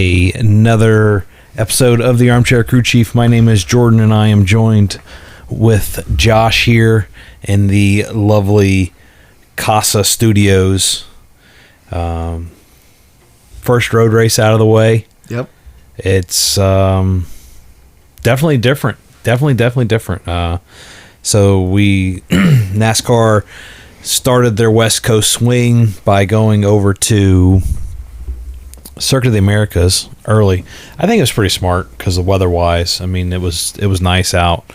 another episode of the Armchair Crew Chief. My name is Jordan, and I am joined with Josh here in the lovely CASA Studios. First road race out of the way. Yep. It's definitely different. Definitely different. So NASCAR started their West Coast swing by going over to Circuit of the Americas early. I think it was pretty smart because the weather-wise, I mean, it was nice out.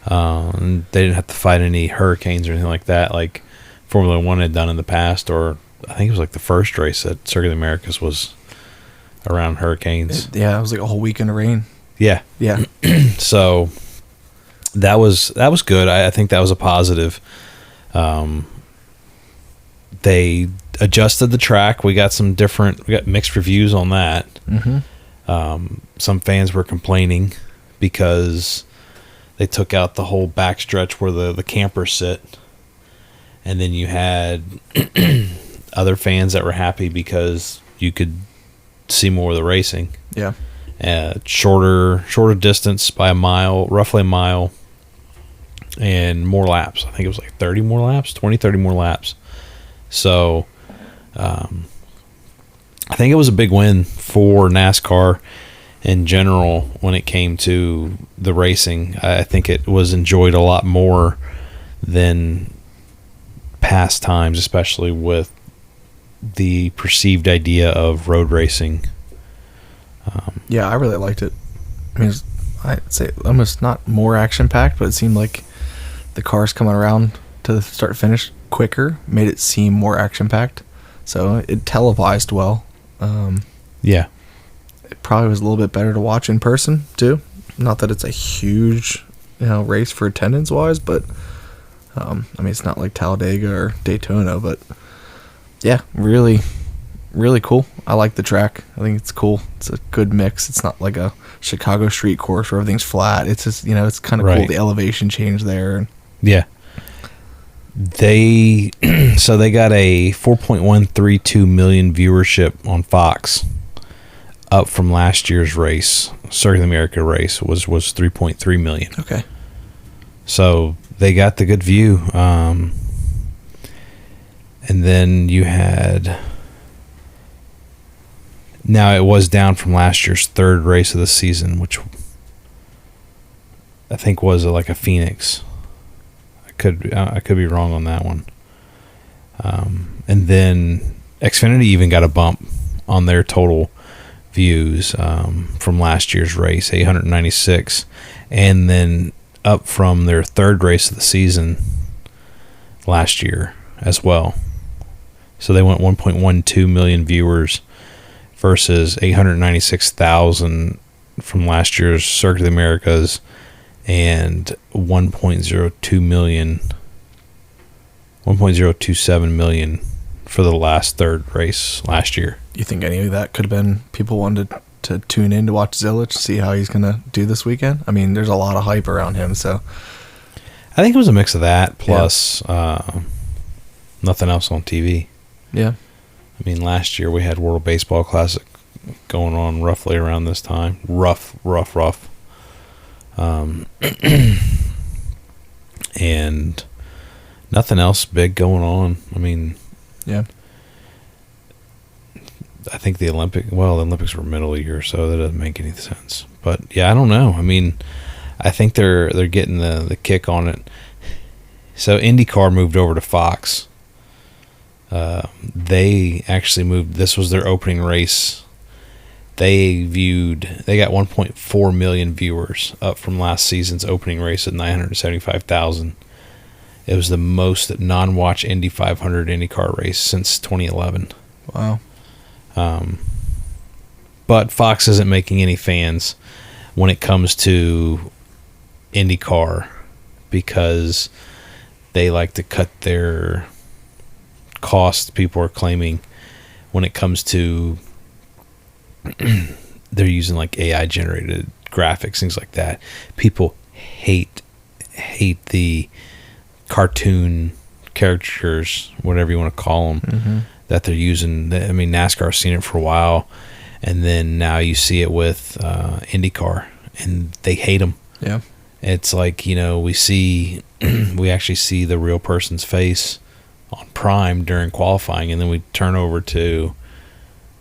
And they didn't have to fight any hurricanes or anything like that, like Formula One had done in the past. Or I think it was like the first race at Circuit of the Americas was around hurricanes. It was like a whole weekend of rain. Yeah. So that was good. I think that was a positive. They adjusted the track. We got mixed reviews on that. Mm-hmm. Some fans were complaining because they took out the whole backstretch where the campers sit, and then you had other fans that were happy because you could see more of the racing. Yeah. Shorter distance by roughly a mile, and more laps. I think it was like 30 more laps. So I think it was a big win for NASCAR in general when it came to the racing. I think it was enjoyed a lot more than past times, especially with the perceived idea of road racing. Yeah, I really liked it. I mean, I'd say almost not more action-packed, but it seemed like the cars coming around to start finish quicker made it seem more action-packed. So it televised well. Yeah. It probably was a little bit better to watch in person, too. Not that it's a huge, race for attendance-wise, but, I mean, it's not like Talladega or Daytona, but, yeah, really, really cool. I like the track. I think it's cool. It's a good mix. It's not like a Chicago street course where everything's flat. It's just, it's kind of cool, the elevation change there. Yeah. They got a 4.132 million viewership on Fox, up from last year's race. Circuit of the America race was 3.3 million. Okay. So they got the good view. And then you had... Now it was down from last year's third race of the season, which I think was like a Phoenix. I could be wrong on that one. And then Xfinity even got a bump on their total views from last year's race, 896, and then up from their third race of the season last year as well. So they went 1.12 million viewers versus 896,000 from last year's Circuit of the Americas, and 1.027 million for the last third race last year. You think any of that could have been people wanted to tune in to watch Zilisch, see how he's going to do this weekend? I mean, there's a lot of hype around him, so... I think it was a mix of that, plus nothing else on TV. Yeah. I mean, last year we had World Baseball Classic going on roughly around this time. Rough. And nothing else big going on. I mean, yeah. I think the Olympics were middle of the year, so that doesn't make any sense. But yeah, I don't know. I mean, I think they're getting the kick on it. So IndyCar moved over to Fox. They actually moved. This was their opening race. They got 1.4 million viewers, up from last season's opening race at 975,000. It was the most non-watch Indy 500 IndyCar race since 2011. Wow. But Fox isn't making any fans when it comes to IndyCar because they like to cut their costs. People are claiming when it comes to they're using like AI generated graphics, things like that. People hate the cartoon caricatures, whatever you want to call them, that they're using. I mean, NASCAR's seen it for a while, And then now you see it with IndyCar, and they hate them. Yeah. It's like, we actually see the real person's face on Prime during qualifying, and then we turn over to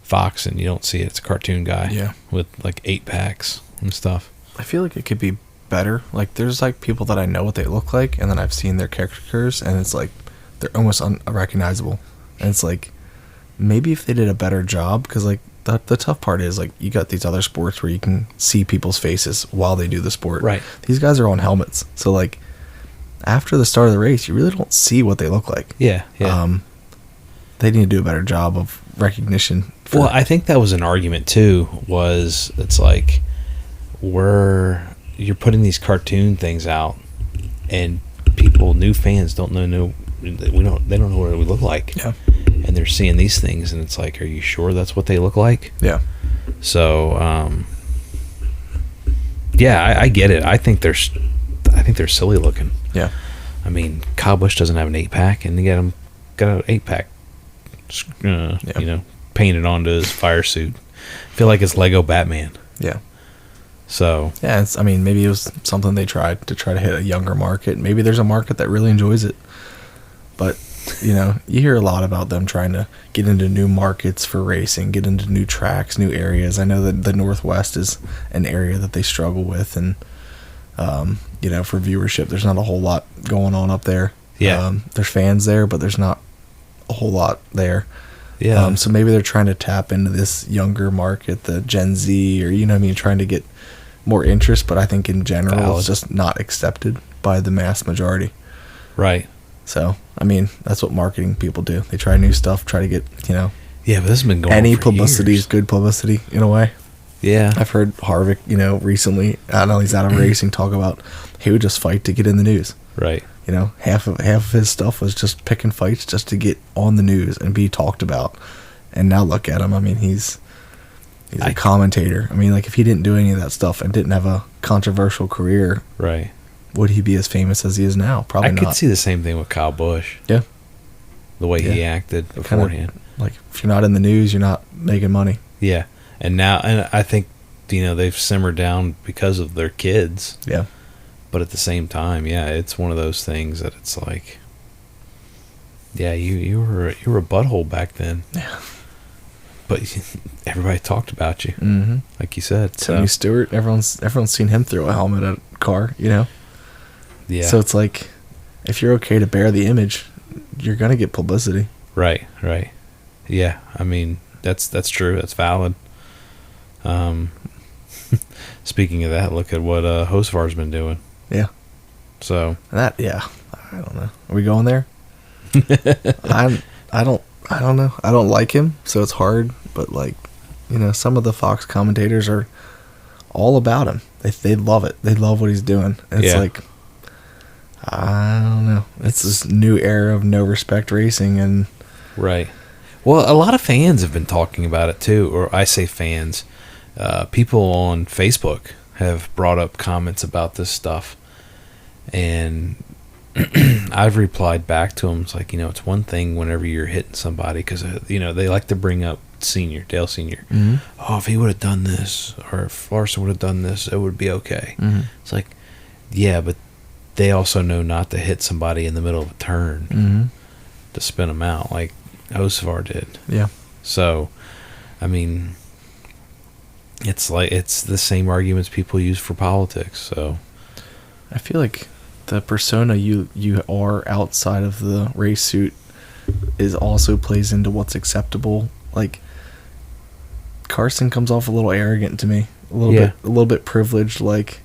Fox, and you don't see it. It's a cartoon guy with like 8-packs and stuff. I feel like it could be better. Like, there's like people that I know what they look like, and then I've seen their characters, and it's like they're almost unrecognizable. And it's like, maybe if they did a better job, because like the tough part is, like, you got these other sports where you can see people's faces while they do the sport. Right. These guys are on helmets, so like after the start of the race, you really don't see what they look like. Yeah. They need to do a better job of recognition. Well, I think that was an argument too. It's like, you're putting these cartoon things out, and new fans don't know they don't know what we look like. Yeah. And they're seeing these things, and it's like, are you sure that's what they look like? Yeah. So, I get it. I think they're silly looking. Yeah. I mean, Kyle Busch doesn't have an 8-pack, and got an 8-pack, painted onto his fire suit. I feel like it's Lego Batman. Yeah. So. Yeah, maybe it was something they tried to hit a younger market. Maybe there's a market that really enjoys it. But, you hear a lot about them trying to get into new markets for racing, get into new tracks, new areas. I know that the Northwest is an area that they struggle with, and, for viewership, there's not a whole lot going on up there. Yeah. There's fans there, but there's not a whole lot there. Yeah. So maybe they're trying to tap into this younger market, the Gen Z, or, trying to get more interest, but I think in general it's just not accepted by the mass majority. Right. So, that's what marketing people do. They try new stuff, try to get, Yeah, but this has been going any on for publicity years. is good publicity in a way. Yeah. I've heard Harvick, recently, I know he's out of racing, talk about he would just fight to get in the news. Right. Half of his stuff was just picking fights just to get on the news and be talked about. And now look at him. He's a commentator. If he didn't do any of that stuff and didn't have a controversial career, right, would he be as famous as he is now? Probably not. I could see the same thing with Kyle Busch. Yeah. The way he acted beforehand. Like, if you're not in the news, you're not making money. Yeah. And I think, they've simmered down because of their kids. Yeah. But at the same time, it's one of those things that it's like, you were a butthole back then. Yeah. But everybody talked about you, like you said. Tony Stewart, everyone's seen him throw a helmet at a car, Yeah. So it's like, if you're okay to bear the image, you're gonna get publicity. Right. Yeah, that's true. That's valid. Speaking of that, look at what Hocevar's been doing. Yeah. So I don't know. Are we going there? I don't know. I don't like him, so it's hard. But some of the Fox commentators are all about him. They love it. They love what he's doing. And it's like, I don't know. It's this new era of no respect racing, and right. Well, a lot of fans have been talking about it too, or I say fans. People on Facebook have brought up comments about this stuff, and I've replied back to them. It's like, it's one thing whenever you're hitting somebody, because they like to bring up Dale Senior. Mm-hmm. Oh, if he would have done this, or if Larson would have done this, it would be okay. Mm-hmm. It's like, yeah, but they also know not to hit somebody in the middle of a turn to spin them out, like Hocevar did. Yeah. So, it's like, it's the same arguments people use for politics. So, I feel like the persona you are outside of the race suit is also plays into what's acceptable. Like, Carson comes off a little arrogant to me, a little bit privileged. Like,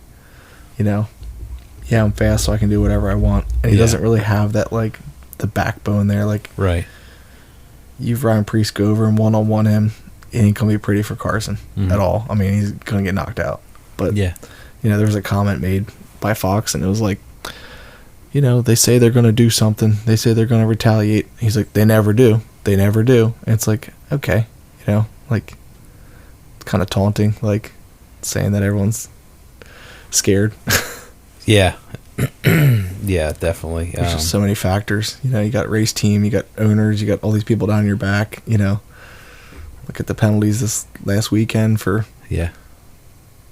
I'm fast, so I can do whatever I want, and he doesn't really have that, like, the backbone there. Like, right. You've Ryan Preece go over and one-on-one him, it ain't gonna be pretty for Carson at all. He's gonna get knocked out. But there was a comment made by Fox, and it was like, they say they're gonna do something. They say they're gonna retaliate. He's like, they never do. They never do. And it's like, okay, like, it's kind of taunting, like, saying that everyone's scared. Yeah. Yeah, definitely. There's just so many factors. You got race team, you got owners, you got all these people down your back, Look at the penalties this last weekend for, Yeah,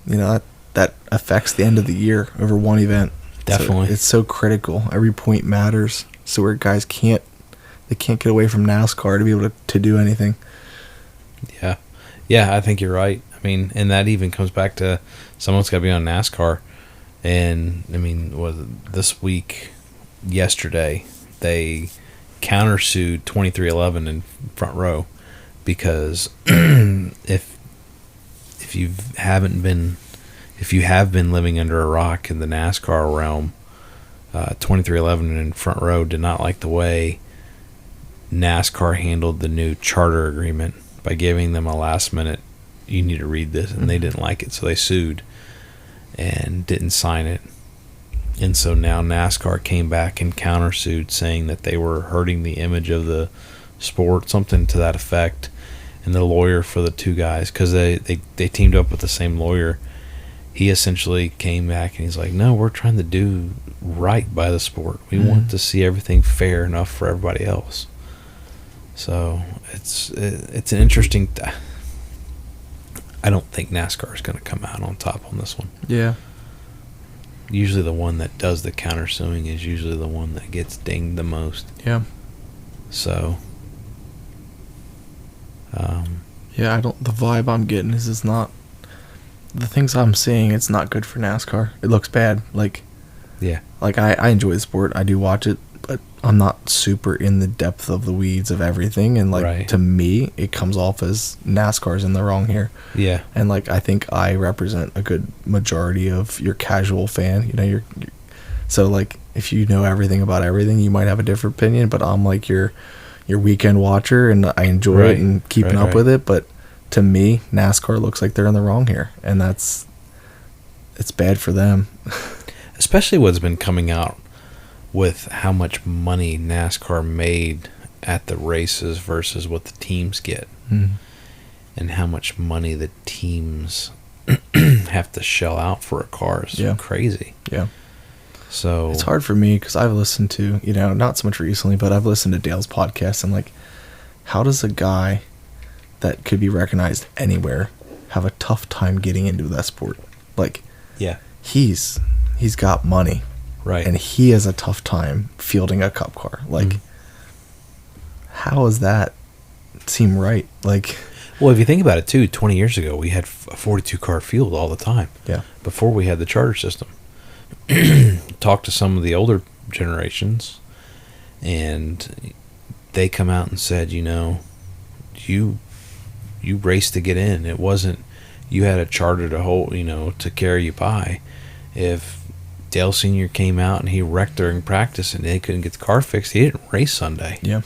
that affects the end of the year over one event. definitely. So it's so critical. Every point matters. So where guys can't get away from NASCAR to be able to do anything. Yeah. Yeah, I think you're right. I mean, and that even comes back to someone's got to be on NASCAR. And, I mean, this week, yesterday, they countersued 2311 in Front Row because if you have been living under a rock in the NASCAR realm, 2311 in Front Row did not like the way NASCAR handled the new charter agreement by giving them a last minute, you need to read this, and they didn't like it, so they sued and didn't sign it. And so now NASCAR came back and countersued, saying that they were hurting the image of the sport, something to that effect. And the lawyer for the two guys, because they teamed up with the same lawyer, he essentially came back and he's like, no, we're trying to do right by the sport. We want to see everything fair enough for everybody else. So it's an interesting. I don't think NASCAR is going to come out on top on this one. Yeah. Usually the one that does the countersuing is usually the one that gets dinged the most. Yeah. So. Yeah, the vibe I'm getting is it's not, the things I'm seeing, it's not good for NASCAR. It looks bad. Yeah. I enjoy the sport. I do watch it, but I'm not super in the depth of the weeds of everything. And right. To me, it comes off as NASCAR's in the wrong here. Yeah. And I think I represent a good majority of your casual fan. So if you know everything about everything, you might have a different opinion, but I'm your weekend watcher, and I enjoy it and keeping up with it. But to me, NASCAR looks like they're in the wrong here, and it's bad for them. Especially what's been coming out with how much money NASCAR made at the races versus what the teams get, and how much money the teams have to shell out for a car is crazy. Yeah. So it's hard for me because I've listened to, not so much recently, but I've listened to Dale's podcast, and how does a guy that could be recognized anywhere have a tough time getting into that sport? He's got money, right? And he has a tough time fielding a cup car. How does that seem right? Well, if you think about it too, 20 years ago we had a 42 car field all the time. Yeah. Before we had the charter system. Talk to some of the older generations, and they come out and said, you raced to get in. It wasn't you had a charter to hold, to carry you by. If Dale Sr. came out and he wrecked during practice and they couldn't get the car fixed, he didn't race Sunday. Yeah.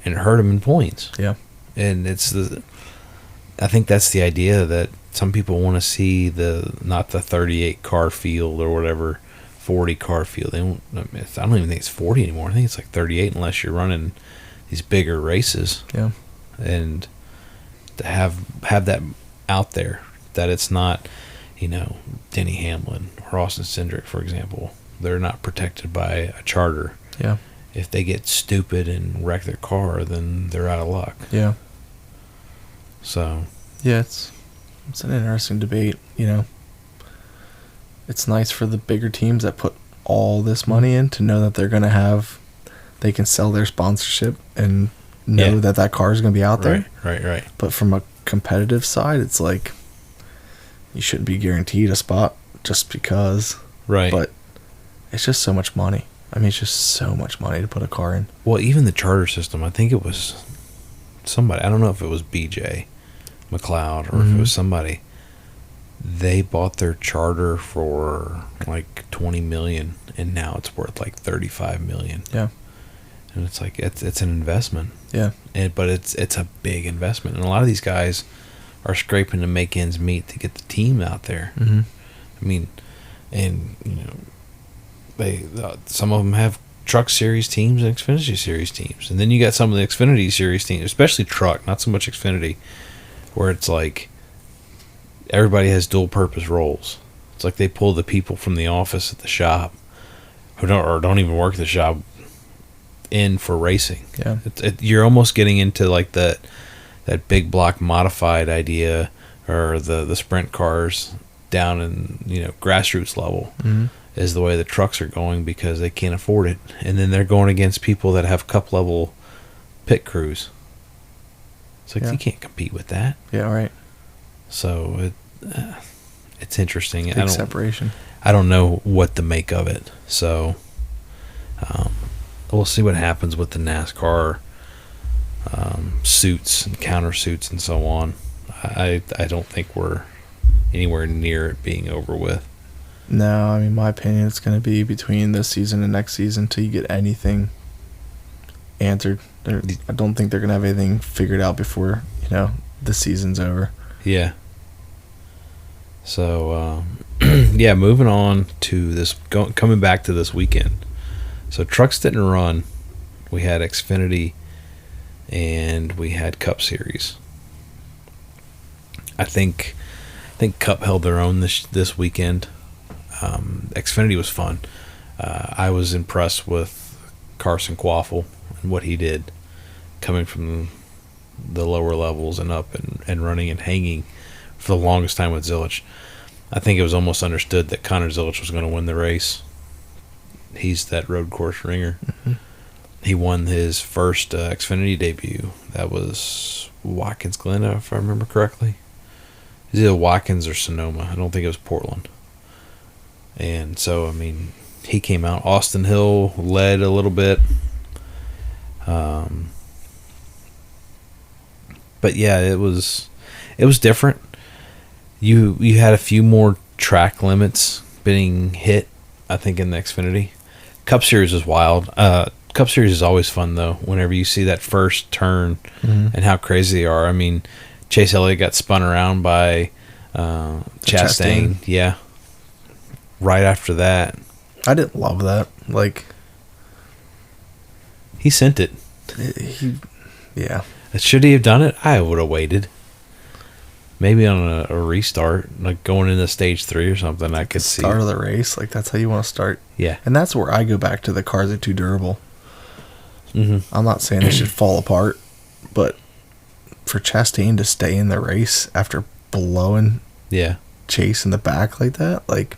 And it hurt him in points. Yeah. And I think that's the idea, that some people want to see not the 38 car field or whatever, 40 car field. I don't even think it's 40 anymore. I think it's 38 unless you're running these bigger races. Yeah. And to have that out there, that it's not, Denny Hamlin or Austin Cindric, for example, they're not protected by a charter. Yeah. If they get stupid and wreck their car, then they're out of luck. Yeah. So. Yeah, it's an interesting debate. It's nice for the bigger teams that put all this money in to know that they can sell their sponsorship and know that car is going to be out there. Right. But from a competitive side, it's you shouldn't be guaranteed a spot just because. Right. But it's just so much money. I mean, it's just so much money to put a car in. Well, even the charter system, I think it was somebody, I don't know if it was BJ McLeod or if it was somebody, they bought their charter for $20 million, and now it's worth $35 million. Yeah. And it's it's an investment. Yeah. But it's a big investment, and a lot of these guys are scraping to make ends meet to get the team out there. Mm-hmm. I mean, and some of them have Truck Series teams and Xfinity Series teams, and then you got some of the Xfinity Series teams, especially Truck, not so much Xfinity, where it's everybody has dual purpose roles. It's they pull the people from the office at the shop who don't even work the shop in for racing. Yeah. You're almost getting into that big block modified idea, or the sprint cars down in grassroots level, is the way the trucks are going because they can't afford it, and then they're going against people that have cup level pit crews. It's like you can't compete with that. Yeah, right. So it's interesting. Big separation. I don't know what to make of it. So we'll see what happens with the NASCAR suits and countersuits and so on. I don't think we're anywhere near it being over with. No, I mean, my opinion, it's going to be between this season and next season till you get anything answered. I don't think they're going to have anything figured out before, the season's over. Yeah. So, yeah, moving on to this, coming back to this weekend. So trucks didn't run. We had Xfinity and we had Cup Series. I think Cup held their own this weekend. Xfinity was fun. I was impressed with Carson Quaffle and what he did, coming from the lower levels and up and running and hanging for the longest time with Zilisch. I think it was almost understood that Connor Zilisch was going to win the race. He's that road course ringer. Mm-hmm. He won his first Xfinity debut. That was Watkins Glen, if I remember correctly. It was either Watkins or Sonoma. I don't think it was Portland. And so, I mean, he came out. Austin Hill led a little bit. But yeah, it was different. You had a few more track limits being hit, I think, in the Xfinity. Cup Series was wild. Cup Series is always fun, though, whenever you see that first turn and how crazy they are. I mean, Chase Elliott got spun around by Chastain. Yeah. Right after that. I didn't love that. Like, he sent it. Yeah. Should he have done it? I would have waited. Maybe on a restart, like going into stage 3 or something, I could see. Start of the race, like that's how you want to start. Yeah. And that's where I go back to the cars are too durable. Mm-hmm. I'm not saying they should fall apart, but for Chastain to stay in the race after blowing Chase in the back like that, like,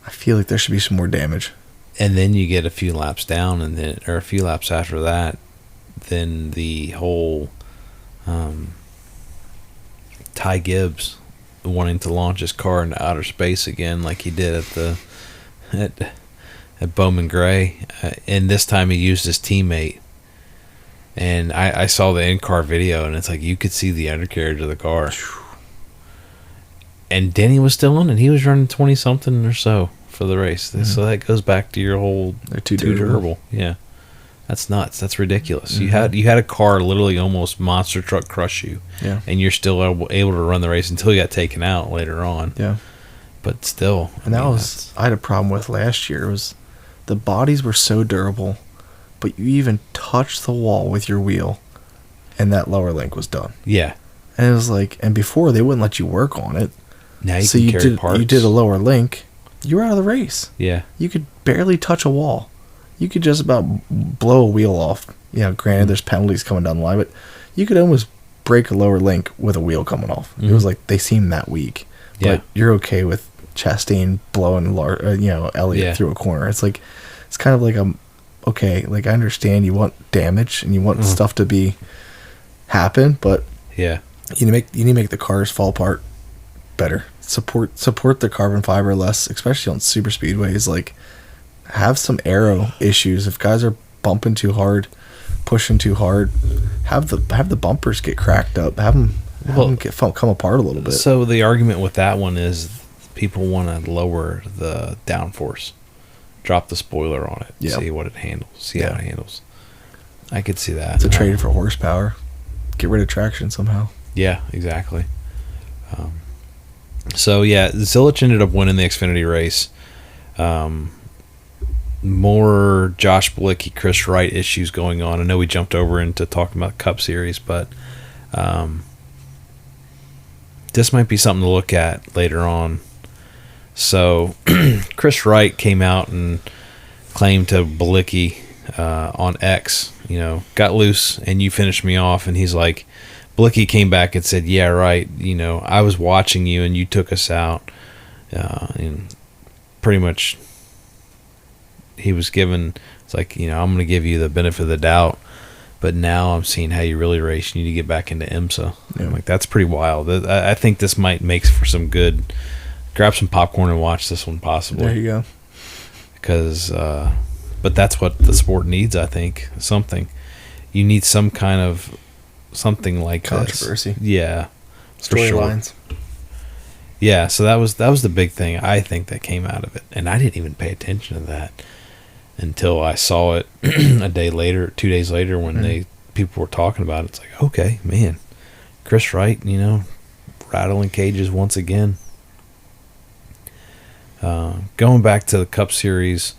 I feel like there should be some more damage. And then you get a few laps down, or a few laps after that, then the whole Ty Gibbs wanting to launch his car into outer space again, like he did at Bowman Gray, and this time he used his teammate. And I saw the in-car video, and it's like you could see the undercarriage of the car. And Denny was still on it. He was running 20-something or so for the race. Mm-hmm. So that goes back to your whole they're too durable. Yeah, that's nuts. That's ridiculous. Mm-hmm. You had a car literally almost monster truck crush you. Yeah, and you're still able to run the race until you got taken out later on. Yeah, but still, and I had a problem with last year. Was the bodies were so durable, but you even touched the wall with your wheel, and that lower link was done. Yeah, and it was like, and before they wouldn't let you work on it. Now you can carry parts. You did a lower link, you were out of the race. Yeah. You could barely touch a wall. You could just about blow a wheel off. Granted, there's penalties coming down the line, but you could almost break a lower link with a wheel coming off. Mm-hmm. It was like they seemed that weak. Yeah. But you're okay with Chastain blowing Elliott through a corner. It's like, it's kind of like okay, like I understand you want damage and you want stuff to happen, but you need to make the cars fall apart better. Support the carbon fiber less, especially on super speedways. Like, have some aero issues. If guys are bumping too hard, pushing too hard, have the bumpers get cracked up. Have them come apart a little bit. So the argument with that one is people want to lower the downforce, drop the spoiler on it, see what it handles, see how it handles. I could see that. It's a trade for horsepower. Get rid of traction somehow. Yeah, exactly. So yeah, Zilisch ended up winning the Xfinity race. More Josh Bilicki, Chris Wright issues going on. I know we jumped over into talking about Cup Series, but this might be something to look at later on. So Chris Wright came out and claimed to Bilicki on X got loose and you finished me off. And he's like, Blicky came back and said, yeah, right. I was watching you and you took us out. And pretty much he was given, it's like, I'm going to give you the benefit of the doubt, but now I'm seeing how you really race. You need to get back into IMSA. Yeah. I'm like, that's pretty wild. I think this might make for some good, grab some popcorn and watch this one possibly. There you go. Because, but that's what the sport needs, I think. Something. You need some kind of something like controversy. This. Yeah. Storylines. Sure. Yeah, so that was the big thing I think that came out of it. And I didn't even pay attention to that until I saw it a day later, 2 days later when people were talking about it. It's like, okay, man, Chris Wright, rattling cages once again. Going back to the Cup Series,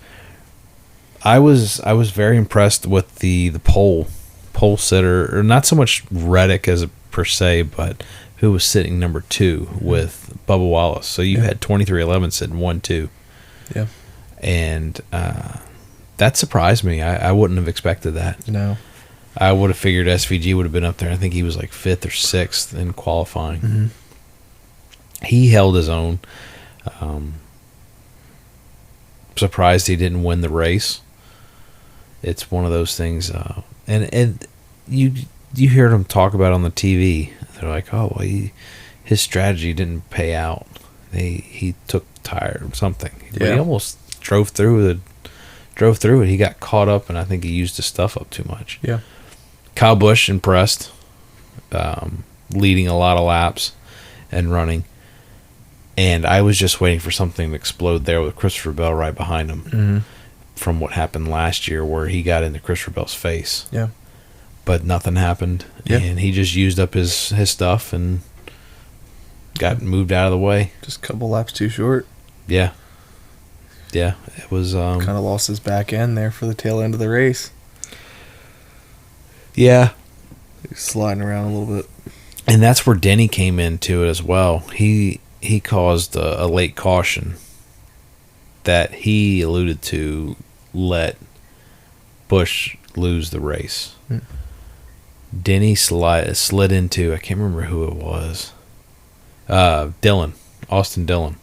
I was very impressed with the pole sitter, or not so much Reddick as per se, but who was sitting number 2 with Bubba Wallace. So you had 2311 sitting 1-2. Yeah. And that surprised me. I wouldn't have expected that. No. I would have figured SVG would have been up there. I think he was like 5th or 6th in qualifying. Mm-hmm. He held his own. Surprised he didn't win the race. It's one of those things. And you heard him talk about it on the TV. They're like, oh, well, his strategy didn't pay out. He took tire or something. Yeah. But he almost drove through it. He got caught up, and I think he used his stuff up too much. Yeah. Kyle Busch impressed, leading a lot of laps and running. And I was just waiting for something to explode there with Christopher Bell right behind him from what happened last year where he got into Christopher Bell's face. Yeah. But nothing happened, and he just used up his stuff and got moved out of the way. Just a couple laps too short. Yeah. Yeah, it was... kind of lost his back end there for the tail end of the race. Yeah. He was sliding around a little bit. And that's where Denny came into it as well. He caused a late caution that he alluded to let Busch lose the race. Denny slid into, I can't remember who it was. Austin Dillon.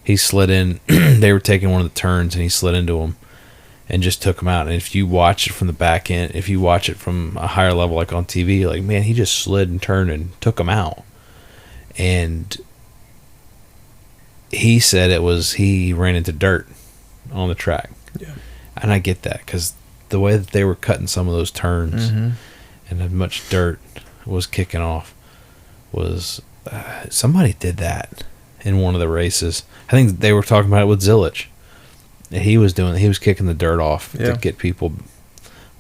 He slid in. They were taking one of the turns, and he slid into him and just took him out. And if you watch it from the back end, if you watch it from a higher level, like on TV, you're like, man, he just slid and turned and took him out. And he said it was he ran into dirt on the track. Yeah. And I get that because the way that they were cutting some of those turns and how much dirt was kicking off was somebody did that in one of the races. I think they were talking about it with Zilisch. He was kicking the dirt off to get people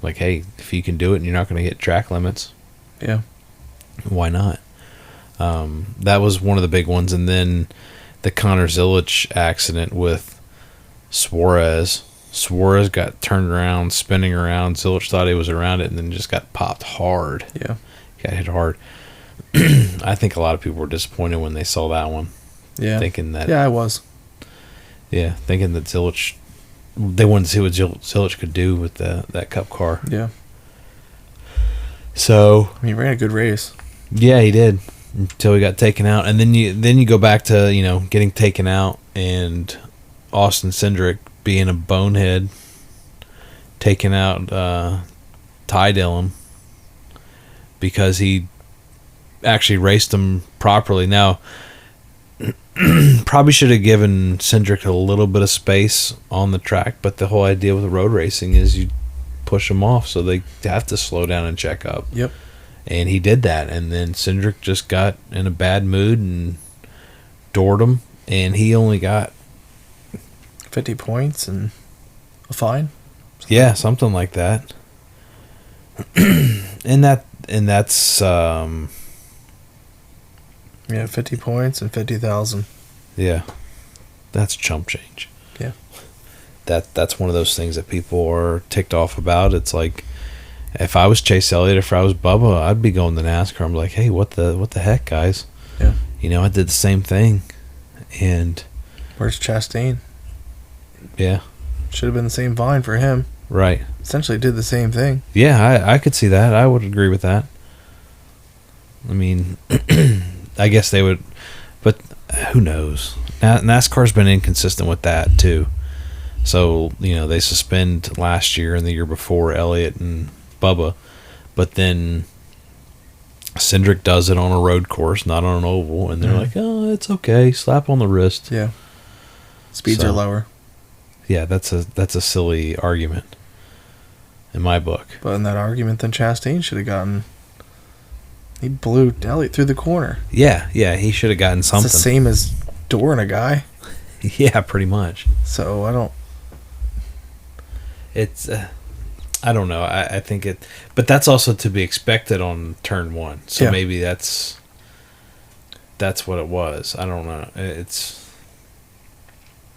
like, hey, if you can do it and you're not going to hit track limits, why not? That was one of the big ones. And then the Connor Zilisch accident with Suarez. Suarez got turned around, spinning around. Zilisch thought he was around it and then just got popped hard. Yeah. Got hit hard. I think a lot of people were disappointed when they saw that one. Yeah. Thinking that. Yeah, I was. Yeah, thinking that Zilisch, they wanted to see what Zilisch could do with that Cup car. Yeah. So. I mean, he ran a good race. Yeah, he did. Until he got taken out. And then you go back to, getting taken out and Austin Cindric being a bonehead, taking out Ty Dillon because he actually raced him properly. Now, probably should have given Cindric a little bit of space on the track, but the whole idea with the road racing is you push them off so they have to slow down and check up. Yep. And he did that, and then Cindric just got in a bad mood and doored him, and he only got 50 points and a fine. Yeah, something like that. and that's 50 points and 50,000. Yeah, that's chump change. Yeah, that's one of those things that people are ticked off about. It's like, if I was Chase Elliott, if I was Bubba, I'd be going to NASCAR. I'm like, hey, what the heck, guys? Yeah, I did the same thing. And where's Chastain? Yeah, should have been the same fine for him. Right. Essentially did the same thing. Yeah, I could see that. I would agree with that. I mean, I guess they would, but who knows? NASCAR's been inconsistent with that too. So, they suspend last year and the year before Elliott and Bubba, but then Cindric does it on a road course, not on an oval, and they're like, "Oh, it's okay, slap on the wrist." Yeah, speeds are lower. Yeah, that's a silly argument in my book. But in that argument, then Chastain should have gotten. He blew Elliott through the corner. Yeah, he should have gotten something. It's the same as dooring a guy. Yeah, pretty much. So I don't. It's. I don't know. I think it, but that's also to be expected on turn one. So maybe that's what it was. I don't know. It's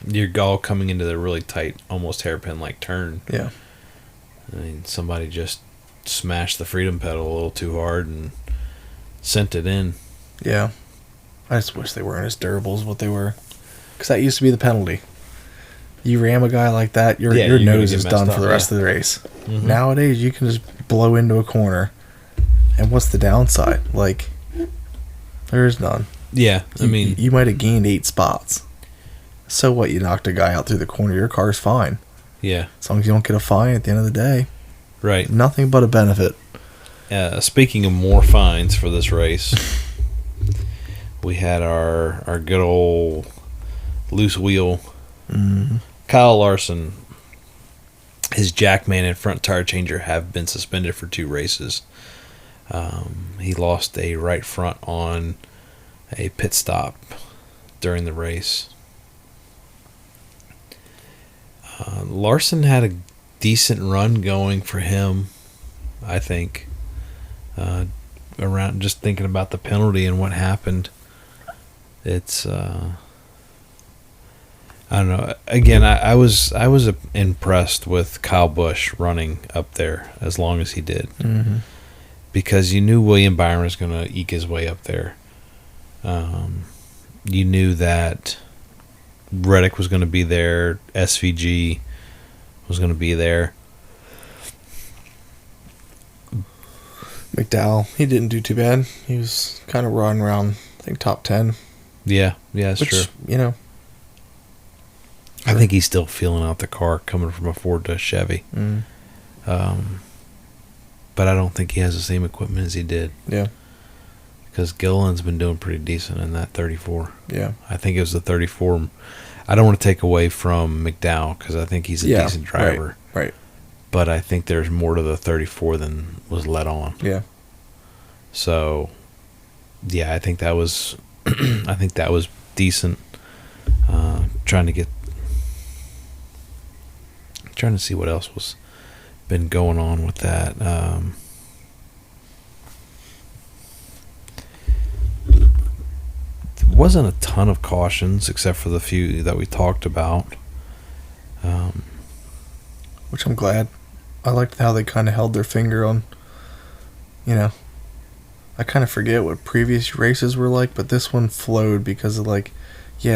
you're all coming into the really tight, almost hairpin like turn. Yeah. I mean, somebody just smashed the freedom pedal a little too hard and sent it in. Yeah. I just wish they weren't as durable as what they were, because that used to be the penalty. You ram a guy like that, your nose is done for the rest of the race. Mm-hmm. Nowadays, you can just blow into a corner, and what's the downside? Like, there's none. Yeah, I mean, you might have gained 8 spots. So what? You knocked a guy out through the corner. Your car's fine. Yeah, as long as you don't get a fine at the end of the day. Right. Nothing but a benefit. Speaking of more fines for this race, we had our good old loose wheel. Mm-hmm. Kyle Larson, his Jackman and front tire changer have been suspended for 2 races. He lost a right front on a pit stop during the race. Larson had a decent run going for him, I think. Around just thinking about the penalty and what happened, it's I don't know. Again, I was impressed with Kyle Busch running up there as long as he did, because you knew William Byron was going to eke his way up there. You knew that Reddick was going to be there, SVG was going to be there. McDowell, he didn't do too bad. He was kind of running around, I think, top 10. Yeah, that's true. I think he's still feeling out the car coming from a Ford to a Chevy. But I don't think he has the same equipment as he did. Yeah. Because Gilliland's been doing pretty decent in that 34. Yeah. I think it was the 34. I don't want to take away from McDowell because I think he's a decent driver. Right. But I think there's more to the 34 than was let on. Yeah. So, yeah, I think that was decent. Trying to see what else was been going on with that. There wasn't a ton of cautions except for the few that we talked about. Which I'm glad. I liked how they kind of held their finger on, I kind of forget what previous races were like, but this one flowed because of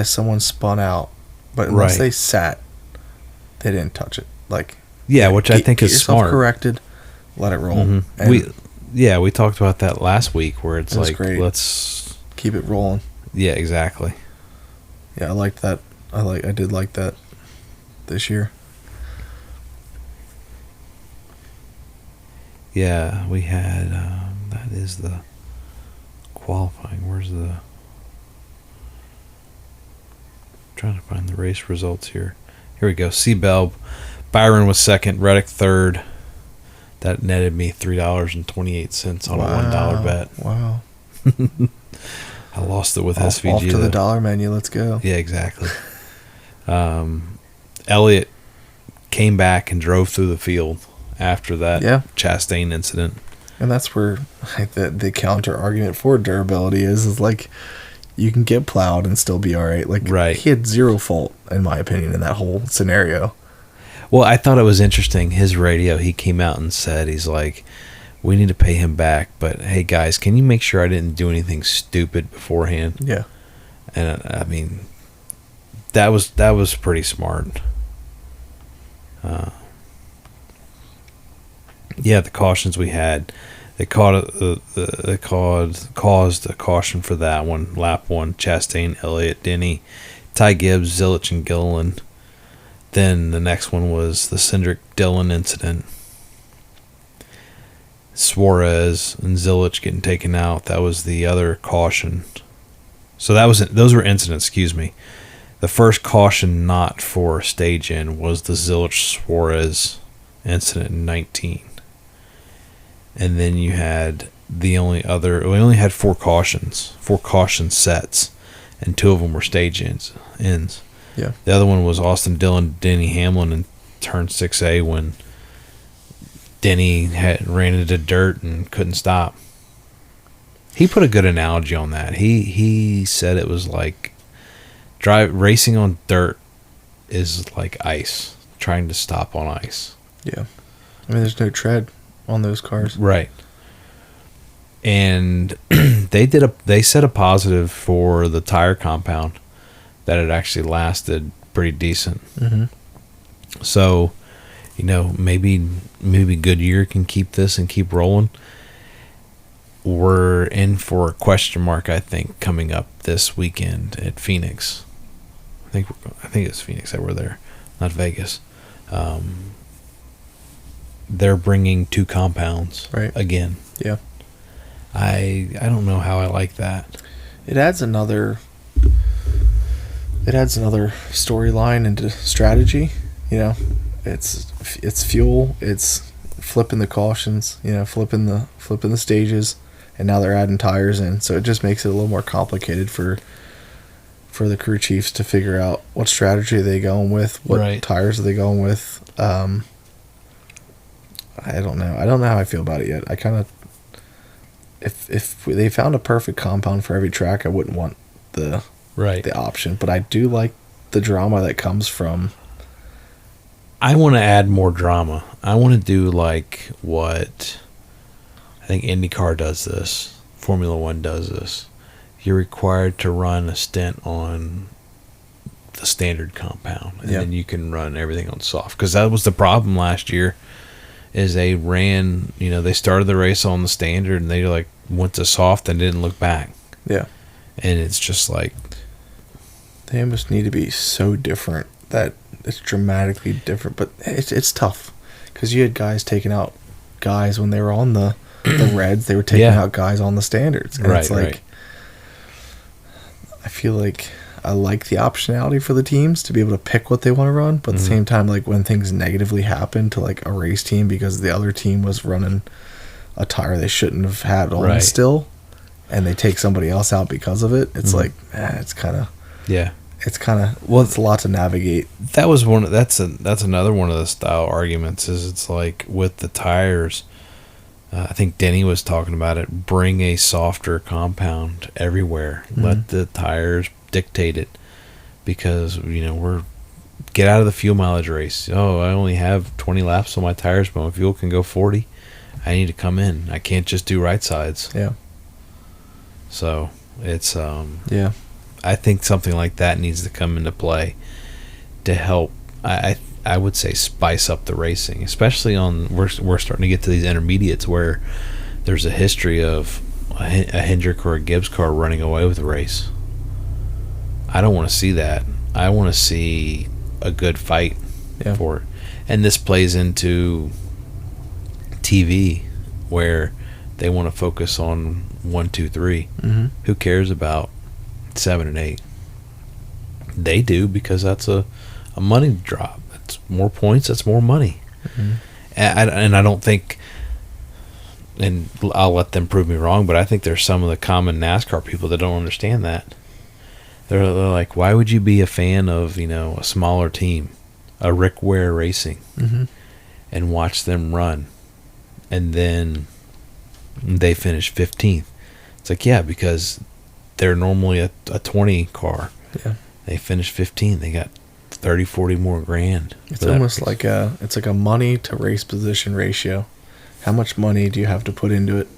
someone spun out. But unless they sat, they didn't touch it. Which I think is smart. Corrected, let it roll. Mm-hmm. We talked about that last week where it's great. Let's keep it rolling. Yeah, exactly. Yeah, I liked that. I did like that this year. Yeah, we had that is the qualifying. Where's the trying to find the race results here. Here we go. Seabell, Byron was second, Reddick third. That netted me $3.28 on a $1 bet. Wow. I lost it with SVG. Off to the dollar menu. Let's go. Yeah, exactly. Elliott came back and drove through the field after that Chastain incident. And that's where the counter argument for durability is you can get plowed and still be all right. He had zero fault, in my opinion, in that whole scenario. Well, I thought it was interesting. His radio, he came out and said, he's like, we need to pay him back, but hey, guys, can you make sure I didn't do anything stupid beforehand? Yeah. And, I mean, that was pretty smart. Yeah, the cautions we had. They caused a caution for that one. Lap 1, Chastain, Elliott, Denny, Ty Gibbs, Zilisch, and Gilliland. Then the next one was the Cindric Dillon incident. Suarez and Zilisch getting taken out. That was the other caution. So those were incidents, excuse me. The first caution not for stage in was the Zilisch Suarez incident in 19. And then you had we only had four caution sets, and 2 of them were stage ends. Yeah. The other one was Austin Dillon, Denny Hamlin in turn 6A when Denny ran into dirt and couldn't stop. He put a good analogy on that. He said it was like racing on dirt is like ice, trying to stop on ice. Yeah. I mean, there's no tread on those cars. Right. And they set a positive for the tire compound that it actually lasted pretty decent. Mm-hmm. So, maybe Goodyear can keep this and keep rolling. We're in for a question mark, I think, coming up this weekend at Phoenix. I think it's Phoenix that we're there, not Vegas. They're bringing 2 compounds again. Yeah. I don't know how I like that. It adds another storyline into strategy. It's fuel. It's flipping the cautions. Flipping the stages, and now they're adding tires in. So it just makes it a little more complicated for the crew chiefs to figure out what strategy are they going with, what tires are they going with. I don't know. I don't know how I feel about it yet. I kind of, if they found a perfect compound for every track, I wouldn't want the option. But I do like the drama that comes from. I want to add more drama. I want to do like what I think IndyCar does this, Formula One does this. You're required to run a stint on the standard compound, and then you can run everything on soft. Because that was the problem last year. Is they ran, they started the race on the standard and they went to soft and didn't look back. Yeah. And it's just like. They almost need to be so different that it's dramatically different. But it's tough because you had guys taking out guys when they were on the reds. They were taking out guys on the standards. And it's like. I feel like I like the optionality for the teams to be able to pick what they want to run, but at the same time, when things negatively happen to a race team because the other team was running a tire they shouldn't have had on still, and they take somebody else out because of it, it's it's kind of it's a lot to navigate. That was that's another one of the style arguments. Is it's like with the tires. I think Denny was talking about it. Bring a softer compound everywhere. Let the tires dictate it, because we're get out of the fuel mileage race. Oh, I only have 20 laps on my tires, but my fuel can go 40. I need to come in. I can't just do right sides. Yeah. So it's I think something like that needs to come into play to help. I would say spice up the racing, especially on we're starting to get to these intermediates where there's a history of a Hendrick or a Gibbs car running away with a race. I don't want to see that. I want to see a good fight for it. And this plays into TV where they want to focus on 1, 2, 3. Who cares about 7 and 8? They do, because that's a money drop. That's more points. That's more money. And I don't think, and I'll let them prove me wrong, but I think there's some of the common NASCAR people that don't understand that. They're like, why would you be a fan of a smaller team, a Rick Ware Racing, and watch them run, and then they finish 15th? It's like, yeah, because they're normally a 20 car. Yeah, they finish 15. They got 30, 40 more grand. It's almost like a money to race position ratio. How much money do you have to put into it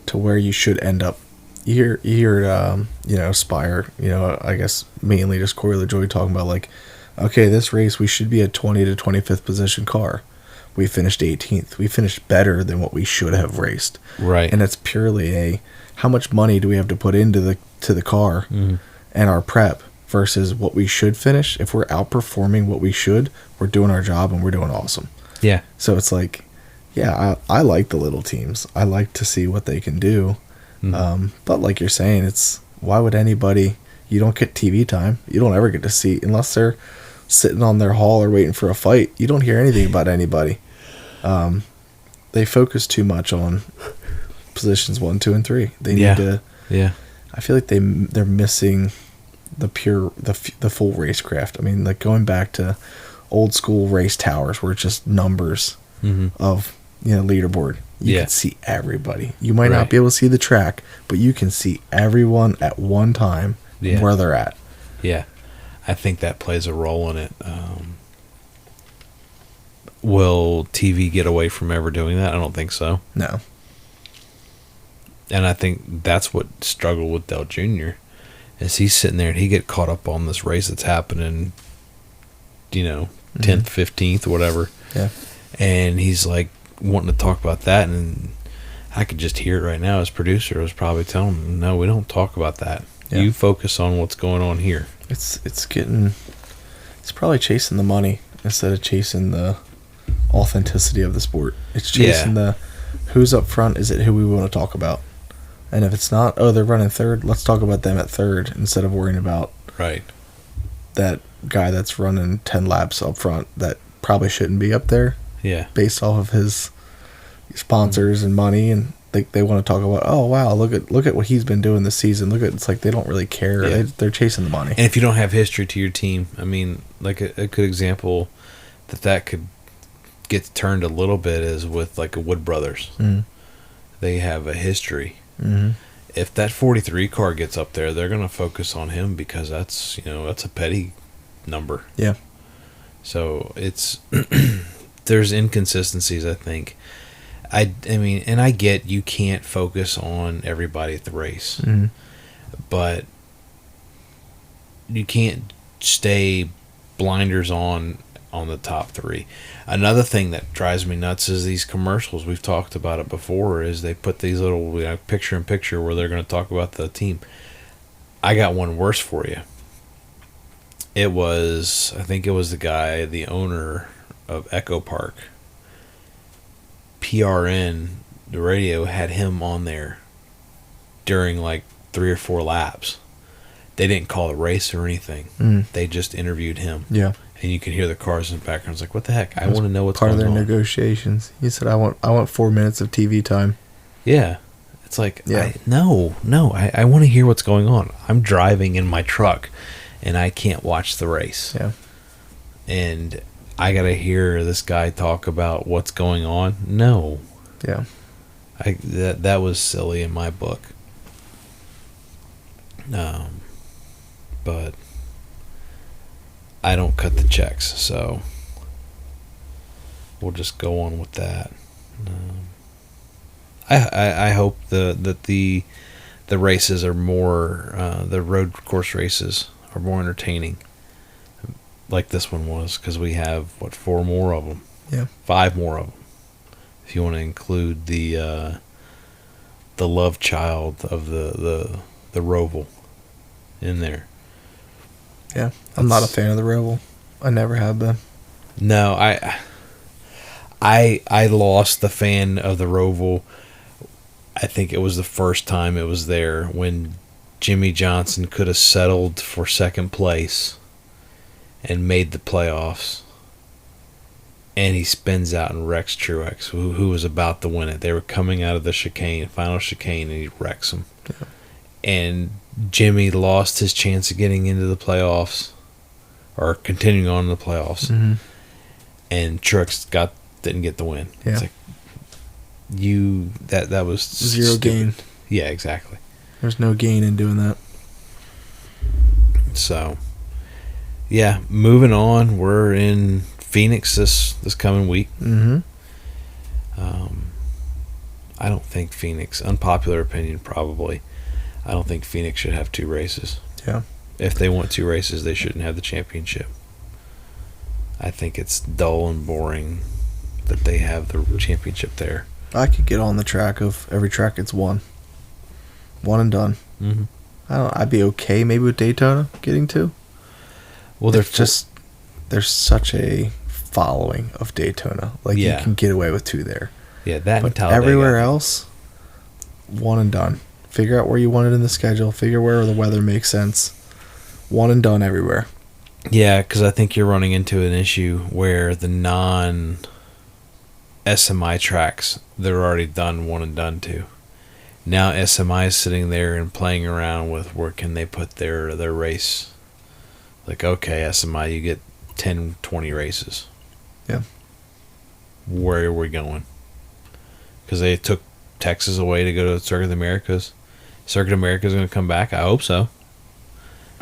to where you should end up? You hear Spire, I guess mainly just Corey LaJoy talking about okay, this race we should be a 20 to 25th position car. we finished 18th. We finished better than what we should have raced. Right. And it's purely how much money do we have to put into the car and our prep versus what we should finish. If we're outperforming what we should, we're doing our job and we're doing awesome. Yeah. So it's like, yeah, I like the little teams. I like to see what they can do. But like you're saying, it's why would anybody, you don't get TV time. You don't ever get to see, unless they're sitting on their hall or waiting for a fight. You don't hear anything about anybody. They focus too much on positions 1, 2, and 3. They need to. Yeah. I feel like they're missing the full racecraft. I mean, like going back to old school race towers where it's just numbers of leaderboard. You can see everybody. You might not be able to see the track, but you can see everyone at one time where they're at. Yeah, I think that plays a role in it. Will TV get away from ever doing that? I don't think so. No. And I think that's what struggled with Dale Jr. is he's sitting there and he get caught up on this race that's happening, 10th, 15th, whatever. Yeah. And he's like wanting to talk about that, and I could just hear it right now. His producer was probably telling him, no, we don't talk about that. Yeah. You focus on what's going on here. It's probably chasing the money instead of chasing the authenticity of the sport. It's chasing the who's up front. Is it who we want to talk about? And if it's not, they're running third, let's talk about them at third instead of worrying about that guy that's running 10 laps up front that probably shouldn't be up there. Yeah. Based off of his sponsors and money, and they want to talk about, oh wow, look at what he's been doing this season. It's like they don't really care. Yeah. They're chasing the money. And if you don't have history to your team, I mean, like a good example that could get turned a little bit is with like a Wood Brothers. They have a history. If that 43 car gets up there, they're going to focus on him because that's a petty number. Yeah. So it's there's inconsistencies, I think. I mean, and I get you can't focus on everybody at the race, but you can't stay blinders on the top 3. Another thing that drives me nuts is these commercials. We've talked about it before. Is they put these little picture-in-picture where they're going to talk about the team. I got one worse for you. I think it was the owner of Echo Park. PRN, the radio had him on there during like 3 or 4 laps. They didn't call a race or anything. They just interviewed him. Yeah. And you can hear the cars in the background. It's like, what the heck? I want to know what's going on. Part of their negotiations. He said, I want 4 minutes of TV time. Yeah. It's like, no. I want to hear what's going on. I'm driving in my truck, and I can't watch the race. Yeah. And I got to hear this guy talk about what's going on. No. Yeah. That was silly in my book. But I don't cut the checks, so we'll just go on with that. I hope that the races are more the road course races are more entertaining, like this one was, because we have 4 more of them. Yeah, 5 more of them, if you want to include the love child of the Roval in there. Yeah, I'm not a fan of the Roval. I never have been. No, I lost the fan of the Roval. I think it was the first time it was there when Jimmy Johnson could have settled for second place and made the playoffs, and he spins out and wrecks Truex, who was about to win it. They were coming out of the final chicane, and he wrecks them. Yeah. And Jimmy lost his chance of getting into the playoffs, or continuing on in the playoffs, and Truex didn't get the win. Yeah. It's like that was zero stupid. Gain. Yeah, exactly. There's no gain in doing that. So, yeah, moving on. We're in Phoenix this coming week. I don't think Phoenix, unpopular opinion probably, I don't think Phoenix should have 2 races. Yeah. If they want 2 races, they shouldn't have the championship. I think it's dull and boring that they have the championship there. I could get on the track of every track it's one and done. Mm-hmm. I'd be okay maybe with Daytona getting two. Well, there's such a following of Daytona. Like, you can get away with two there. Yeah, that but everywhere else, one and done. Figure out where you want it in the schedule. Figure where the weather makes sense. One and done everywhere. Yeah, because I think you're running into an issue where the non-SMI tracks, they're already done one and done to. Now SMI is sitting there and playing around with where can they put their race. Like, okay, SMI, you get 10, 20 races. Yeah. Where are we going? Because they took Texas away to go to Circuit of the Americas. Circuit of America is going to come back. I hope so.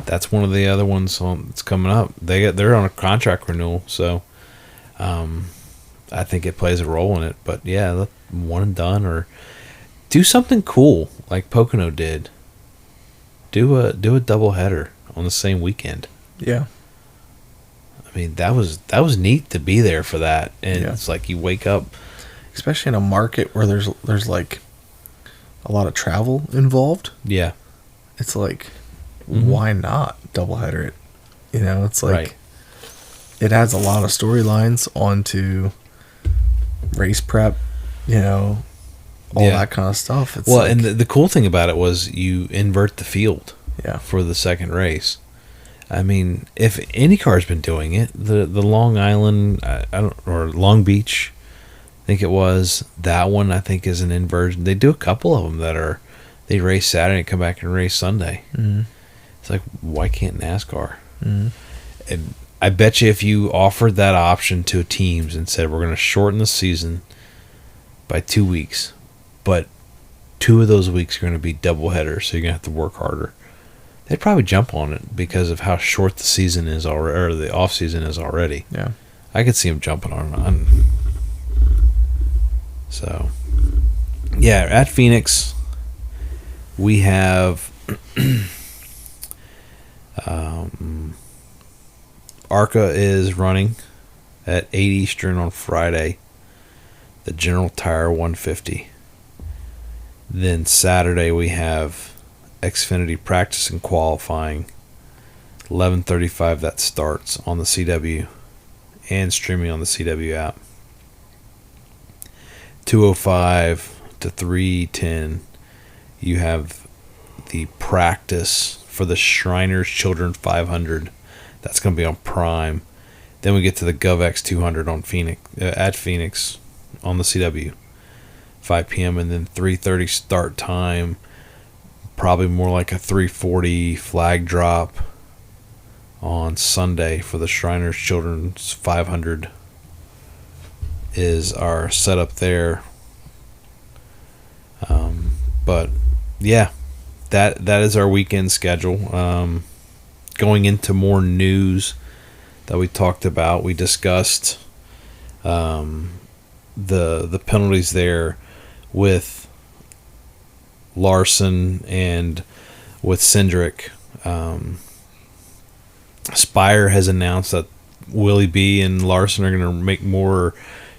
That's one of the other ones that's coming up. They're on a contract renewal, so I think it plays a role in it. But yeah, one and done, or do something cool like Pocono did. Do a double header on the same weekend. Yeah. I mean, that was neat to be there for that, and it's like you wake up, especially in a market where there's like a lot of travel involved. Yeah, it's like, why not doubleheader it? You know, it's like it adds a lot of storylines onto race prep. You know, all that kind of stuff. It's and the cool thing about it was you invert the field. Yeah. For the second race. I mean, if IndyCar's been doing it, the Long Island, or Long Beach, I think it was, that one I think is an inversion. They do a couple of them they race Saturday and come back and race Sunday. Mm-hmm. It's like, why can't NASCAR? Mm-hmm. And I bet you if you offered that option to teams and said, we're going to shorten the season by 2 weeks, but 2 of those weeks are going to be double headers, so you're going to have to work harder. They'd probably jump on it because of how short the season is already, or the off season is already. Yeah, I could see them jumping on. So, yeah, at Phoenix, we have ARCA is running at 8 Eastern on Friday. The General Tire 150. Then Saturday we have Xfinity practice and qualifying, 11:35 that starts on the CW and streaming on the CW app. 2:05 to 3:10 you have the practice for the Shriners Children 500. That's going to be on Prime. Then we get to the GovX 200 on Phoenix at Phoenix on the CW, 5 p.m. and then 3:30 start time. Probably more like a 3:40 flag drop on Sunday for the Shriners Children's 500 is our setup there. But yeah, that is our weekend schedule. Going into more news that we talked about, we discussed the penalties there with Larson and with Cindric. Spire has announced that Willie B and Larson are going to make more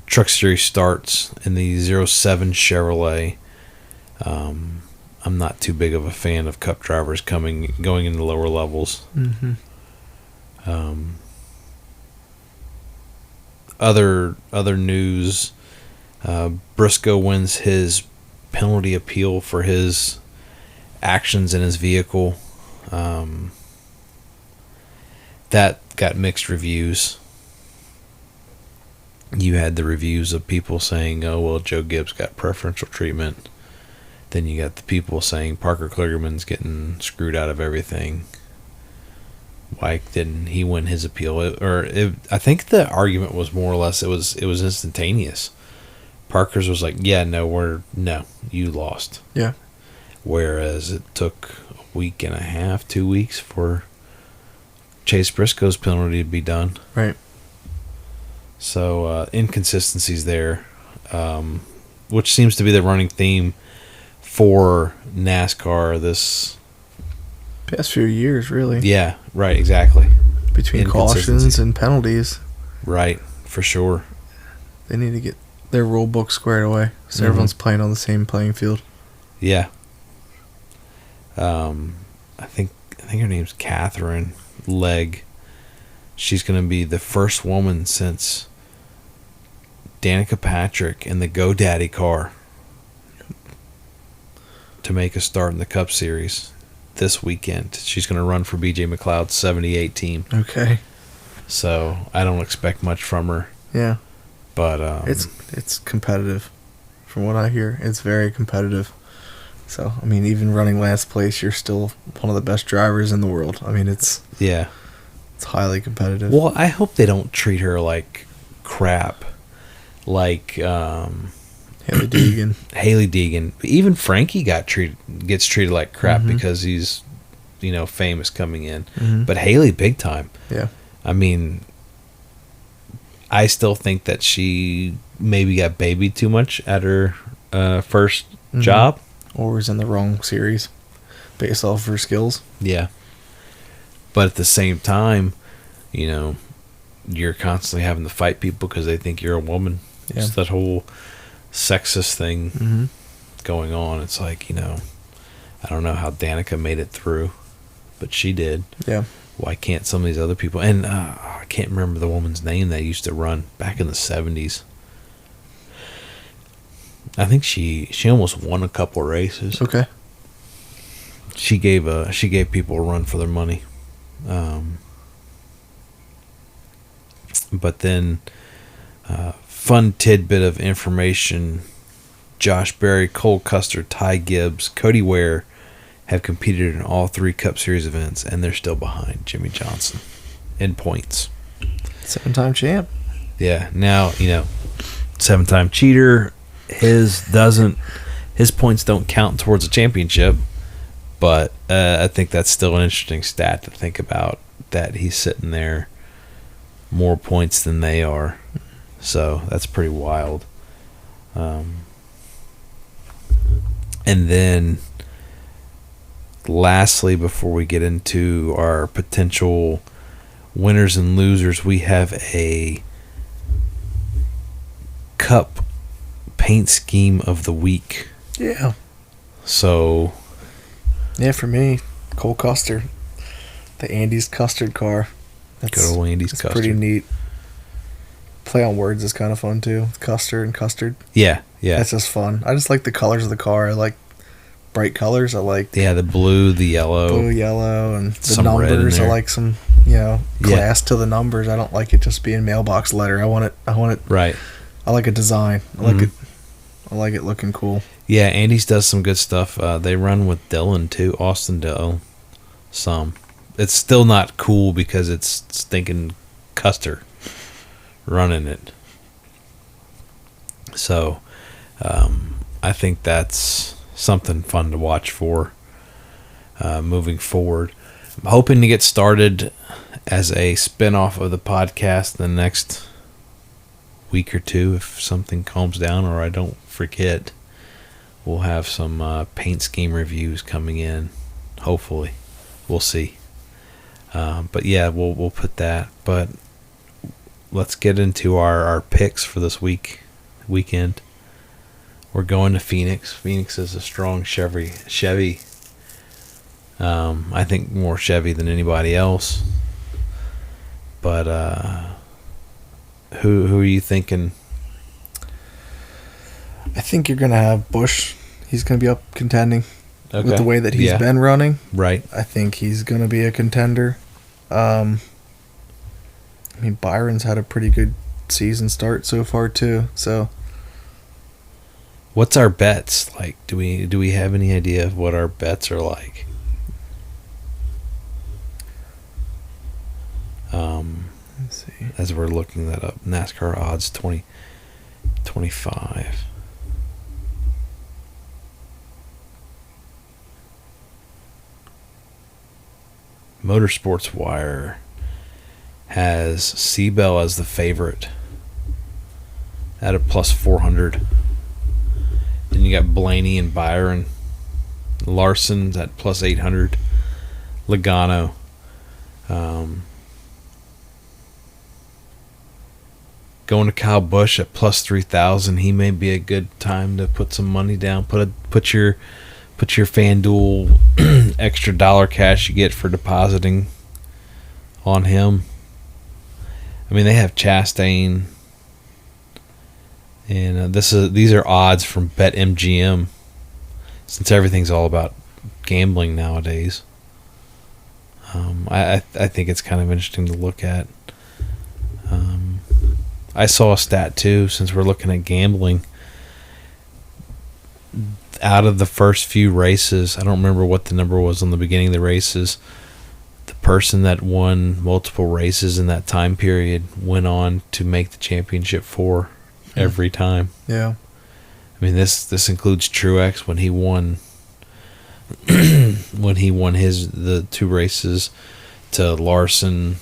Truck Series starts in the 07 Chevrolet. I'm not too big of a fan of Cup drivers going into lower levels. Mm-hmm. Other news, Briscoe wins his penalty appeal for his actions in his vehicle. That got mixed reviews. You had the reviews of people saying, oh, well, Joe Gibbs got preferential treatment. Then you got the people saying Parker Kligerman's getting screwed out of everything. Why didn't he win his appeal? I think the argument was more or less it was instantaneous. Parker's was like, yeah, no, you lost. Yeah. Whereas it took a week and a half, 2 weeks for Chase Briscoe's penalty to be done. Right. So inconsistencies there, which seems to be the running theme for NASCAR this past few years, really. Yeah, right, exactly. Between cautions and penalties. Right, for sure. They need to get their rule book squared away so everyone's playing on the same playing field. Yeah. I think her name's Catherine Legg. She's going to be the first woman since Danica Patrick in the GoDaddy car to make a start in the Cup Series this weekend. She's going to run for BJ McLeod's 78 team. Okay. So I don't expect much from her. Yeah. But it's competitive. From what I hear, it's very competitive. So, I mean, even running last place, you're still one of the best drivers in the world. I mean, it's highly competitive. Well, I hope they don't treat her like crap. Like Haley Deegan. Haley Deegan. Even Frankie gets treated like crap because he's, famous coming in. But Haley, big time. Yeah. I mean, I still think that she maybe got babied too much at her first job. Or was in the wrong series based off her skills. Yeah. But at the same time, you're constantly having to fight people because they think you're a woman. Yeah. It's that whole sexist thing going on. It's like, I don't know how Danica made it through, but she did. Yeah. Why can't some of these other people? And I can't remember the woman's name that used to run back in the 70s. I think she almost won a couple races. Okay. She gave people a run for their money. But then, fun tidbit of information: Josh Berry, Cole Custer, Ty Gibbs, Cody Ware have competed in all 3 Cup Series events, and they're still behind Jimmy Johnson in points. 7-time champ. Yeah. Now 7-time cheater. His points don't count towards a championship, but I think that's still an interesting stat to think about, that he's sitting there more points than they are. So that's pretty wild. And then lastly, before we get into our potential winners and losers, we have a Cup paint scheme of the week. Yeah. So. Yeah, for me, Cole Custer, the Andy's Custard car. Good old Andy's Custard. Pretty neat. Play on words is kind of fun too. Custard and custard. Yeah. That's just fun. I just like the colors of the car. I like bright colors. I like the blue, the yellow, and the some red in numbers. there. I like some class to the numbers. I don't like it just being mailbox letter. I want it right. I like a design. I like it looking cool. Yeah, Andy's does some good stuff. They run with Dillon too, Austin Dillon. Some. It's still not cool because it's stinking Custer running it. So, I think that's something fun to watch for moving forward. I'm hoping to get started as a spin-off of the podcast the next week or two, if something calms down or I don't forget. We'll have some paint scheme reviews coming in. Hopefully, we'll see. But yeah, we'll put that. But let's get into our picks for this weekend. We're going to Phoenix. Phoenix is a strong Chevy. I think more Chevy than anybody else. But who are you thinking? I think you're going to have Busch. He's going to be up contending with the way that he's been running. Right. I think he's going to be a contender. I mean, Byron's had a pretty good season start so far too. So, what's our bets like? Do we have any idea of what our bets are like? Let's see. As we're looking that up, NASCAR odds 20-25. Motorsports Wire has Seabell as the favorite at a plus 400. Then you got Blaney and Byron. Larson's at plus 800. Logano. going to Kyle Busch at plus 3,000. He may be a good time to put some money down. Put your FanDuel extra dollar cash you get for depositing on him. I mean, they have Chastain, and these are odds from BetMGM, since everything's all about gambling nowadays. I think it's kind of interesting to look at. I saw a stat too, since we're looking at gambling. Out of the first few races, I don't remember what the number was on the beginning of the races, the person that won multiple races in that time period went on to make the championship four every time. Yeah. I mean, this includes Truex when he won the two races, to Larson,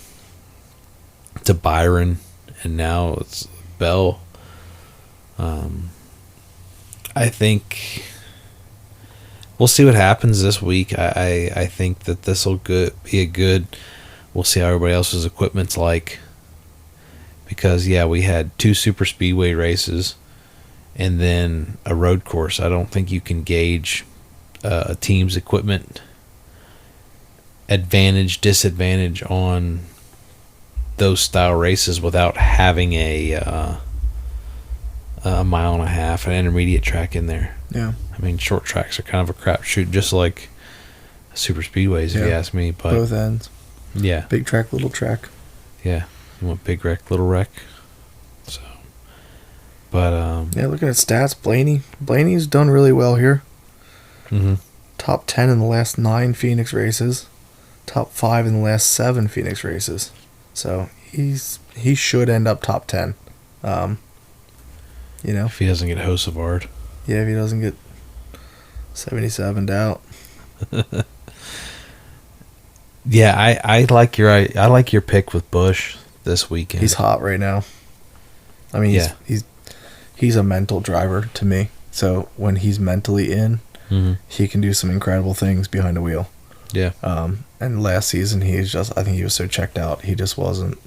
to Byron, and now it's Bell. I think we'll see what happens this week. I think that this will be a good. We'll see how everybody else's equipment's like, because we had 2 super speedway races and then a road course. I don't think you can gauge a team's equipment advantage, disadvantage on those style races without having a mile and a half, an intermediate track in there. Yeah. I mean, short tracks are kind of a crapshoot, just like super speedways, if you ask me. But both ends. Yeah. Big track, little track. Yeah. You want big wreck, little wreck. So, but looking at stats, Blaney's done really well here. Mm-hmm. Top 10 in the last 9 Phoenix races. Top 5 in the last 7 Phoenix races. So he should end up top 10. If he doesn't get Hosevard. Yeah, if he doesn't get 77'd out. Yeah, I like your pick with Busch this weekend. He's hot right now. I mean, he's a mental driver to me. So when he's mentally in, he can do some incredible things behind the wheel. Yeah. And last season I think he was so checked out. He just wasn't.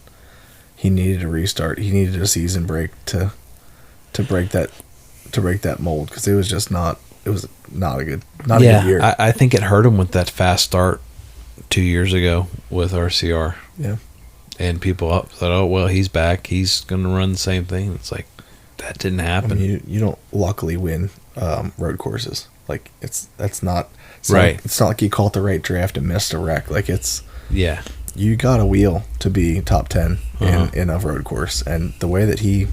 He needed a restart. He needed a season break to break that mold, because it was just not. It was not a good year. I think it hurt him with that fast start 2 years ago with RCR. Yeah. And people thought, oh well, he's back. He's going to run the same thing. It's like that didn't happen. I mean, you don't luckily win road courses. Like it's not right. It's not like you caught the right draft and missed a wreck. Like yeah. You got a wheel to be top 10 in a road course, and the way that he,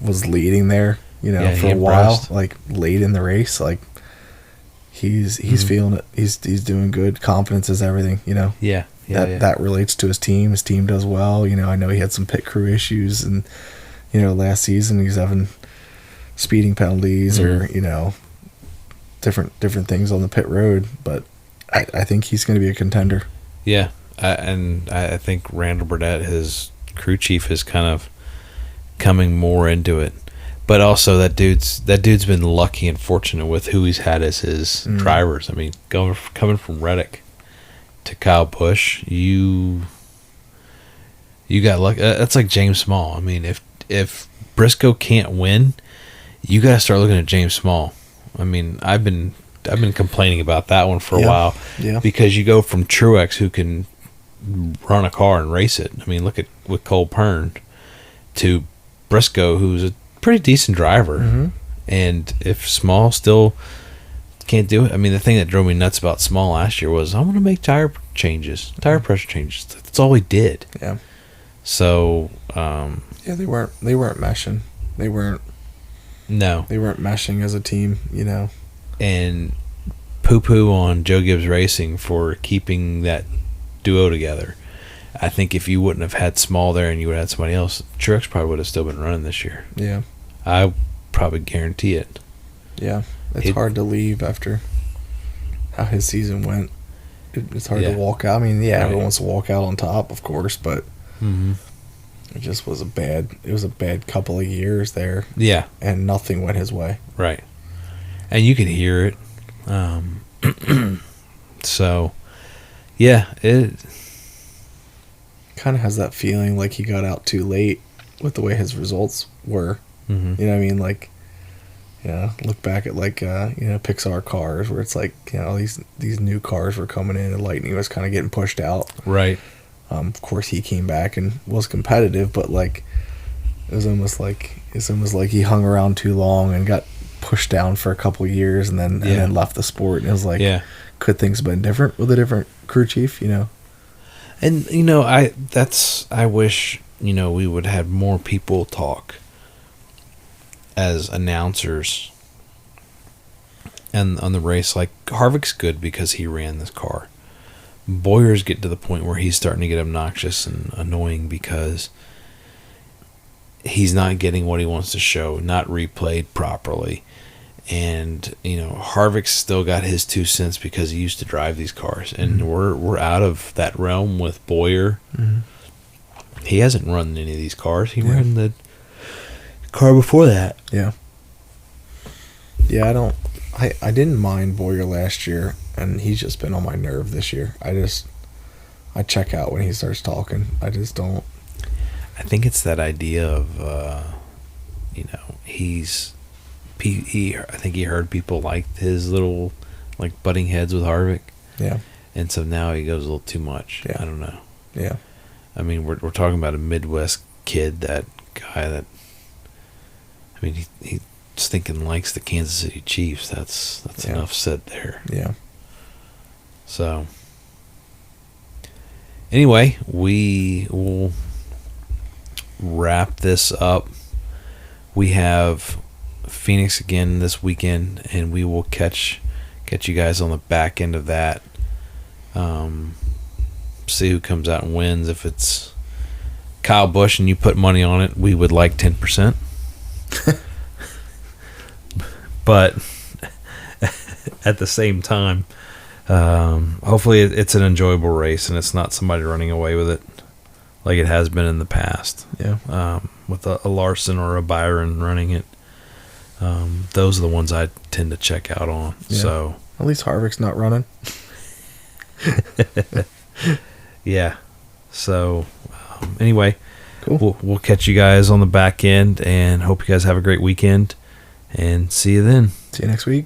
was leading there, for a while, like late in the race, like he's feeling it. He's doing good. Confidence is everything. Yeah. That relates to his team. His team does well. I know he had some pit crew issues, and last season he's having speeding penalties or different things on the pit road. But I think he's going to be a contender. Yeah, and I think Randall Burdett, his crew chief, is kind of coming more into it. But also that dude's been lucky and fortunate with who he's had as his drivers. I mean, coming from Reddick to Kyle Busch, you got luck. That's like James Small. I mean, if Briscoe can't win, you got to start looking at James Small. I mean, I've been complaining about that one for a while, because you go from Truex, who can run a car and race it. I mean, look at with Cole Pern, to Briscoe, who's a pretty decent driver. And if Small still can't do it, I mean, the thing that drove me nuts about Small last year was, I want to make tire pressure changes. That's all he did. Yeah. So they weren't meshing. They weren't meshing as a team. And poo-poo on Joe Gibbs Racing for keeping that duo together. I think if you wouldn't have had Small there and you would have had somebody else, Truex probably would have still been running this year. Yeah. I probably guarantee it. Yeah. It's hard to leave after how his season went. It's hard to walk out. I mean, everyone wants to walk out on top, of course, but it just was a bad couple of years there. Yeah. And nothing went his way. Right. And you can hear it. So, yeah, it kind of has that feeling like he got out too late with the way his results were. Mm-hmm. You know what I mean? Like, look back at like Pixar cars where it's like these new cars were coming in and Lightning was kind of getting pushed out. Right. Of course, he came back and was competitive, but like it was almost like he hung around too long and got pushed down for a couple years and then left the sport. And it was like, could things have been different with a different crew chief? And I wish we would have more people talk as announcers and on the race. Like Harvick's good because he ran this car. Boyer's getting to the point where he's starting to get obnoxious and annoying because he's not getting what he wants to show, not replayed properly. And Harvick's still got his 2 cents because he used to drive these cars, and we're out of that realm with Boyer. Mm-hmm. He hasn't run any of these cars. He ran the car before that. Yeah. I didn't mind Boyer last year, and he's just been on my nerve this year. I check out when he starts talking. I just don't. I think it's that idea of I think he heard people liked his little like butting heads with Harvick. Yeah. And so now he goes a little too much. Yeah. I don't know. Yeah. I mean, we're talking about a Midwest kid, that guy that, I mean, he stinking likes the Kansas City Chiefs. That's enough said there. Yeah. So, anyway, we will wrap this up. We have Phoenix again this weekend, and we will catch you guys on the back end of that. See who comes out and wins. If it's Kyle Busch and you put money on it, we would like 10%. But at the same time, hopefully it's an enjoyable race and it's not somebody running away with it like it has been in the past. Yeah. With a Larson or a Byron running it. Those are the ones I tend to check out on. Yeah. So at least Harvick's not running. Yeah. So anyway, cool. We'll catch you guys on the back end, and hope you guys have a great weekend. And see you then. See you next week.